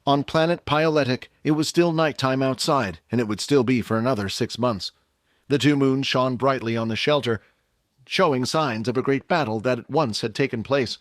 On planet Pyoletic, it was still nighttime outside, and it would still be for another 6 months. The two moons shone brightly on the shelter, showing signs of a great battle that at once had taken place.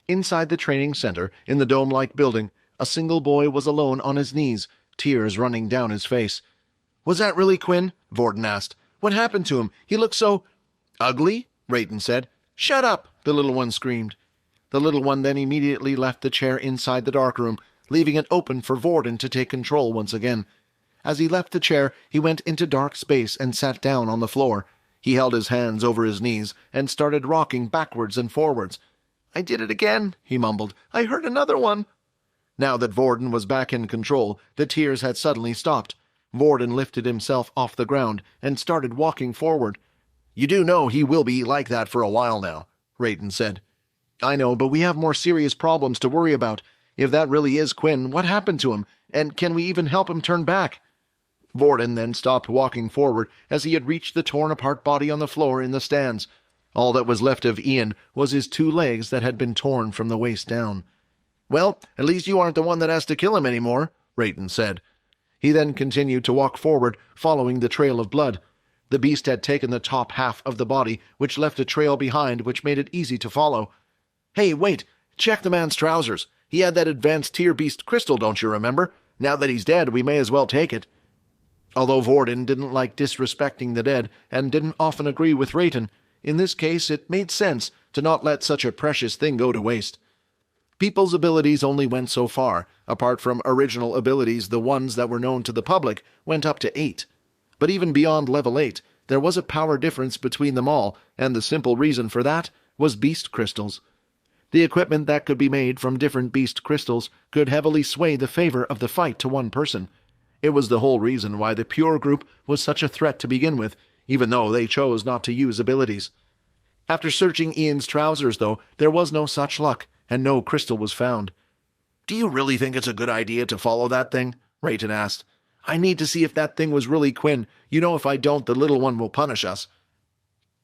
Inside the training center, in the dome-like building, a single boy was alone on his knees, tears running down his face. "Was that really Quinn?" Vorden asked. "What happened to him? He looked so—" "Ugly?" Rayton said. "Shut up!" the little one screamed. The little one then immediately left the chair inside the darkroom, leaving it open for Vorden to take control once again. As he left the chair, he went into dark space and sat down on the floor. He held his hands over his knees and started rocking backwards and forwards. "I did it again," he mumbled. "I heard another one." Now that Vorden was back in control, the tears had suddenly stopped. Vorden lifted himself off the ground and started walking forward. "You do know he will be like that for a while now," Rayton said. "I know, but we have more serious problems to worry about. If that really is Quinn, what happened to him? And can we even help him turn back?" Vorden then stopped walking forward as he had reached the torn-apart body on the floor in the stands. All that was left of Ian was his 2 legs that had been torn from the waist down. "Well, at least you aren't the one that has to kill him anymore," Rayton said. He then continued to walk forward, following the trail of blood. The beast had taken the top half of the body, which left a trail behind which made it easy to follow. "Hey, wait! Check the man's trousers. He had that advanced tier beast crystal, don't you remember? Now that he's dead, we may as well take it." Although Vorden didn't like disrespecting the dead and didn't often agree with Rayton, in this case it made sense to not let such a precious thing go to waste. People's abilities only went so far. Apart from original abilities, the ones that were known to the public went up to 8. But even beyond level 8, there was a power difference between them all, and the simple reason for that was beast crystals. The equipment that could be made from different beast crystals could heavily sway the favor of the fight to one person. It was the whole reason why the Pure Group was such a threat to begin with, even though they chose not to use abilities. After searching Ian's trousers, though, there was no such luck, and no crystal was found. "Do you really think it's a good idea to follow that thing?" Rayton asked. "I need to see if that thing was really Quinn. You know, if I don't, the little one will punish us."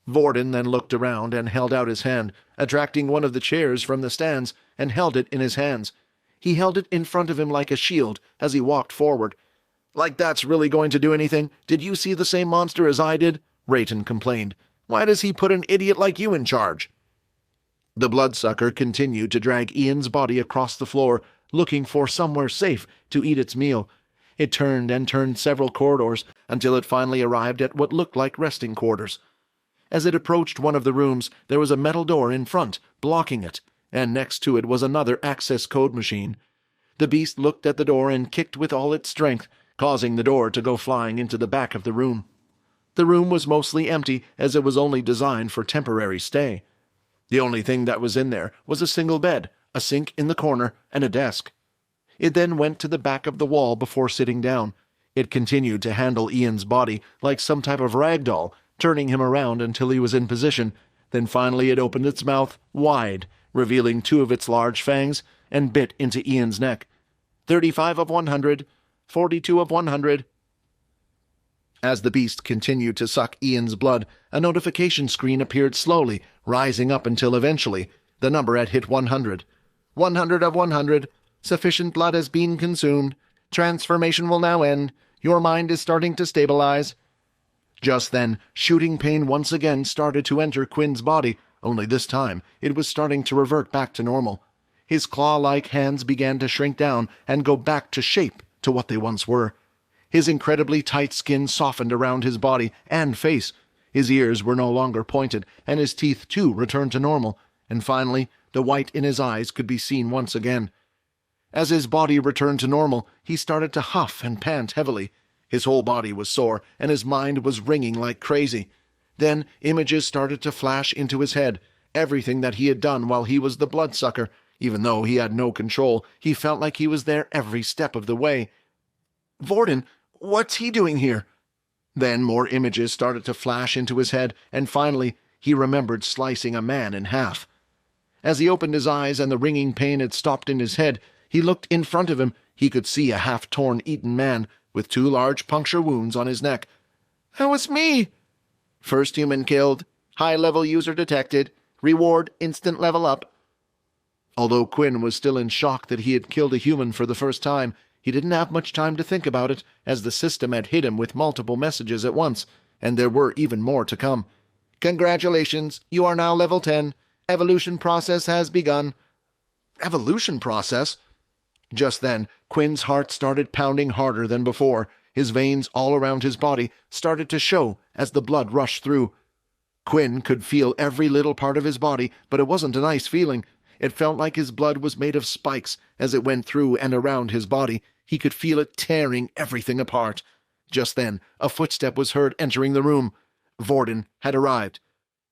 Vorden then looked around and held out his hand, attracting one of the chairs from the stands, and held it in his hands. He held it in front of him like a shield as he walked forward. "Like that's really going to do anything? Did you see the same monster as I did?" Rayton complained. "Why does he put an idiot like you in charge?" The Bloodsucker continued to drag Ian's body across the floor, looking for somewhere safe to eat its meal. It turned and turned several corridors until it finally arrived at what looked like resting quarters. As it approached one of the rooms, there was a metal door in front, blocking it, and next to it was another access code machine. The beast looked at the door and kicked with all its strength, causing the door to go flying into the back of the room. The room was mostly empty, as it was only designed for temporary stay. The only thing that was in there was a single bed, a sink in the corner, and a desk. It then went to the back of the wall before sitting down. It continued to handle Ian's body like some type of rag doll, turning him around until he was in position. Then finally it opened its mouth wide, revealing 2 of its large fangs, and bit into Ian's neck. 35 of 100, 42 of 100. As the beast continued to suck Ian's blood, a notification screen appeared slowly, rising up until eventually the number had hit 100. 100 of 100. Sufficient blood has been consumed. Transformation will now end. Your mind is starting to stabilize. Just then, shooting pain once again started to enter Quinn's body, only this time it was starting to revert back to normal. His claw-like hands began to shrink down and go back to shape to what they once were. His incredibly tight skin softened around his body and face. His ears were no longer pointed, and his teeth too returned to normal, and finally the white in his eyes could be seen once again. As his body returned to normal, he started to huff and pant heavily. His whole body was sore, and his mind was ringing like crazy. Then images started to flash into his head, everything that he had done while he was the Bloodsucker. Even though he had no control, he felt like he was there every step of the way. "Vorden, what's he doing here?" Then more images started to flash into his head, and finally he remembered slicing a man in half. As he opened his eyes and the ringing pain had stopped in his head, he looked in front of him. He could see a half-torn, eaten man with 2 large puncture wounds on his neck. "That was me!" "First human killed. High-level user detected. Reward instant level up." Although Quinn was still in shock that he had killed a human for the first time, he didn't have much time to think about it, as the system had hit him with multiple messages at once, and there were even more to come. "Congratulations, you are now level 10. Evolution process has begun." Evolution process? Just then, Quinn's heart started pounding harder than before. His veins all around his body started to show as the blood rushed through. Quinn could feel every little part of his body, but it wasn't a nice feeling. It felt like his blood was made of spikes as it went through and around his body. He could feel it tearing everything apart. Just then, a footstep was heard entering the room. Vorden had arrived.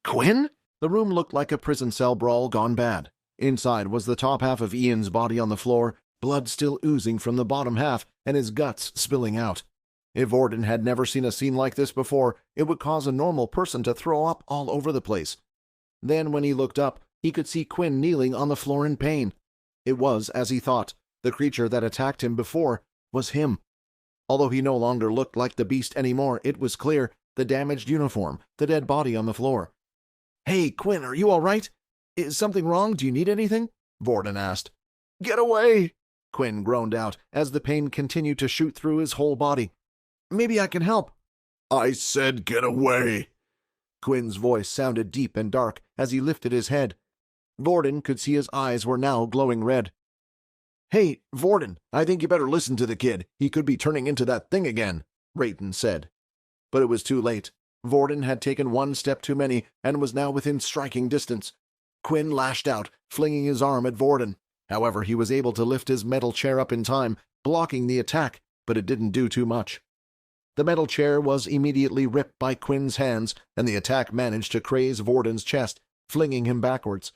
"Quinn?" The room looked like a prison cell brawl gone bad. Inside was the top half of Ian's body on the floor, blood still oozing from the bottom half, and his guts spilling out. If Vorden had never seen a scene like this before, it would cause a normal person to throw up all over the place. Then, when he looked up, he could see Quinn kneeling on the floor in pain. It was, as he thought, the creature that attacked him before was him. Although he no longer looked like the beast anymore, it was clear, the damaged uniform, the dead body on the floor. "Hey, Quinn, are you all right? Is something wrong? Do you need anything?" Vorden asked. "Get away!" Quinn groaned out as the pain continued to shoot through his whole body. "Maybe I can help." "I said get away!" Quinn's voice sounded deep and dark as he lifted his head. Vorden could see his eyes were now glowing red. "Hey, Vorden, I think you better listen to the kid. He could be turning into that thing again," Rayton said. But it was too late. Vorden had taken one step too many and was now within striking distance. Quinn lashed out, flinging his arm at Vorden. However, he was able to lift his metal chair up in time, blocking the attack, but it didn't do too much. The metal chair was immediately ripped by Quinn's hands, and the attack managed to craze Vorden's chest, flinging him backwards.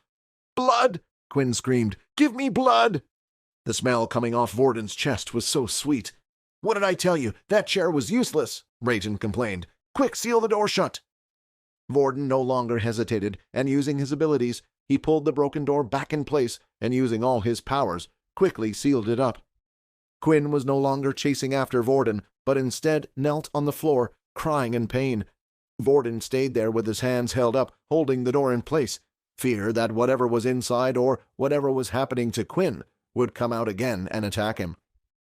"Blood!" Quinn screamed. "Give me blood!" The smell coming off Vorden's chest was so sweet. "What did I tell you? That chair was useless," Rayton complained. "Quick, seal the door shut!" Vorden no longer hesitated, and using his abilities, he pulled the broken door back in place, and using all his powers, quickly sealed it up. Quinn was no longer chasing after Vorden, but instead knelt on the floor, crying in pain. Vorden stayed there with his hands held up, holding the door in place, fear that whatever was inside or whatever was happening to Quinn would come out again and attack him.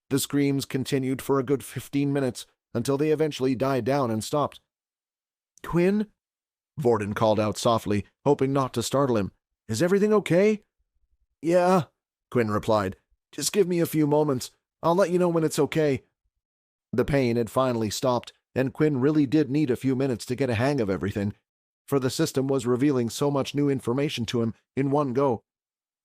The screams continued for a good 15 minutes, until they eventually died down and stopped. "Quinn?" Vorden called out softly, hoping not to startle him. "Is everything okay?" "Yeah," Quinn replied. "Just give me a few moments. I'll let you know when it's okay." The pain had finally stopped, and Quinn really did need a few minutes to get a hang of everything, for the system was revealing so much new information to him in one go.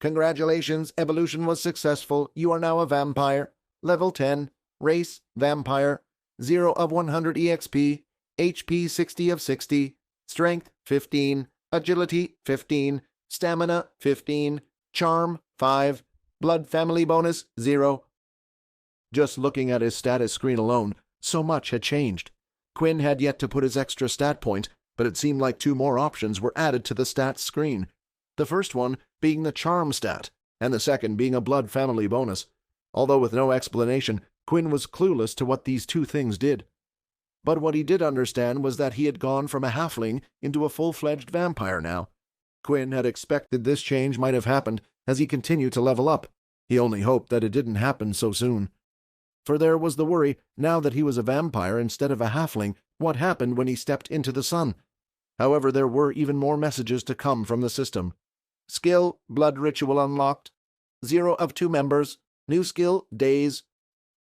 "Congratulations, evolution was successful. You are now a vampire. Level 10. Race, vampire. 0 of 100 EXP. HP 60 of 60. Strength, 15. Agility, 15. Stamina, 15. Charm, 5. Blood family bonus, 0. Just looking at his status screen alone, so much had changed. Quinn had yet to put his extra stat point, but it seemed like 2 more options were added to the stats screen. The first one being the charm stat, and the second being a blood family bonus. Although with no explanation, Quinn was clueless to what these 2 things did. But what he did understand was that he had gone from a halfling into a full-fledged vampire now. Quinn had expected this change might have happened as he continued to level up. He only hoped that it didn't happen so soon. For there was the worry, now that he was a vampire instead of a halfling, what happened when he stepped into the sun? However, there were even more messages to come from the system. Skill, blood ritual unlocked. 0 of 2 members. New skill, daze.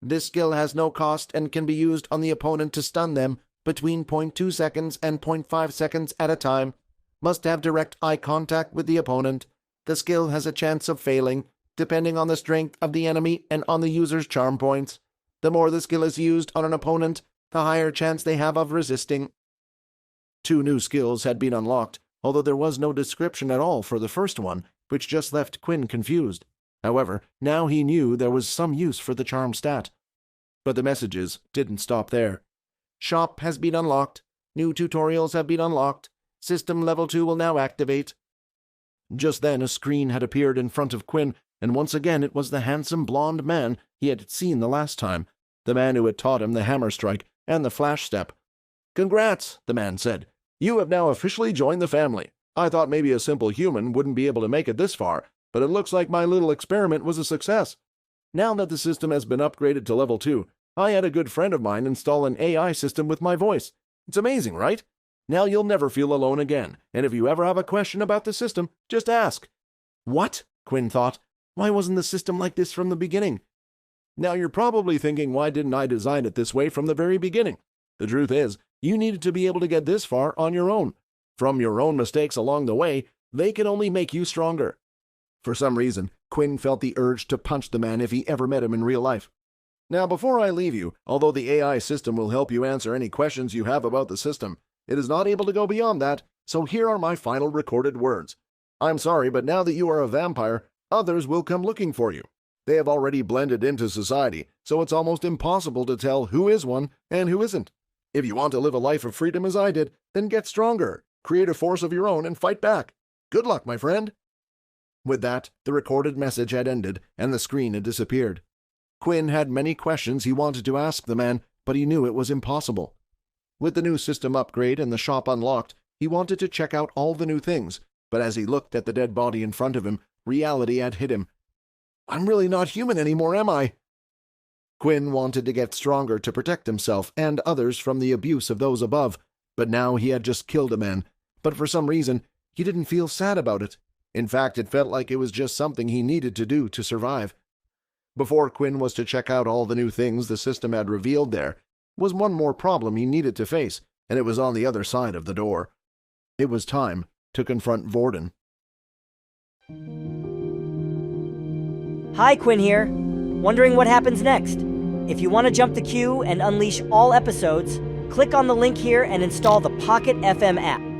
This skill has no cost and can be used on the opponent to stun them between 0.2 seconds and 0.5 seconds at a time. Must have direct eye contact with the opponent. The skill has a chance of failing, depending on the strength of the enemy and on the user's charm points. The more the skill is used on an opponent, the higher chance they have of resisting. 2 new skills had been unlocked, although there was no description at all for the first one, which just left Quinn confused. However, now he knew there was some use for the charm stat. But the messages didn't stop there. Shop has been unlocked. New tutorials have been unlocked. System level 2 will now activate. Just then a screen had appeared in front of Quinn, and once again it was the handsome blonde man he had seen the last time, the man who had taught him the hammer strike and the flash step. "Congrats," the man said. "You have now officially joined the family. I thought maybe a simple human wouldn't be able to make it this far, but it looks like my little experiment was a success. Now that the system has been upgraded to level 2, I had a good friend of mine install an AI system with my voice. It's amazing, right? Now you'll never feel alone again, and if you ever have a question about the system, just ask." "What?" Quinn thought. "Why wasn't the system like this from the beginning?" Now you're probably thinking, why didn't I design it this way from the very beginning? The truth is, you needed to be able to get this far on your own. From your own mistakes along the way, they can only make you stronger. For some reason, Quinn felt the urge to punch the man if he ever met him in real life. Now, before I leave you, although the AI system will help you answer any questions you have about the system, it is not able to go beyond that, so here are my final recorded words. I'm sorry, but now that you are a vampire, others will come looking for you. They have already blended into society, so it's almost impossible to tell who is one and who isn't. If you want to live a life of freedom as I did, then get stronger, create a force of your own, and fight back. Good luck, my friend." With that, the recorded message had ended, and the screen had disappeared. Quinn had many questions he wanted to ask the man, but he knew it was impossible. With the new system upgrade and the shop unlocked, he wanted to check out all the new things, but as he looked at the dead body in front of him, reality had hit him. "I'm really not human anymore, am I?" Quinn wanted to get stronger to protect himself and others from the abuse of those above, but now he had just killed a man. But for some reason, he didn't feel sad about it. In fact, it felt like it was just something he needed to do to survive. Before Quinn was to check out all the new things the system had revealed there, was one more problem he needed to face, and it was on the other side of the door. It was time to confront Vorden. Hi, Quinn here. Wondering what happens next? If you want to jump the queue and unleash all episodes, click on the link here and install the Pocket FM app.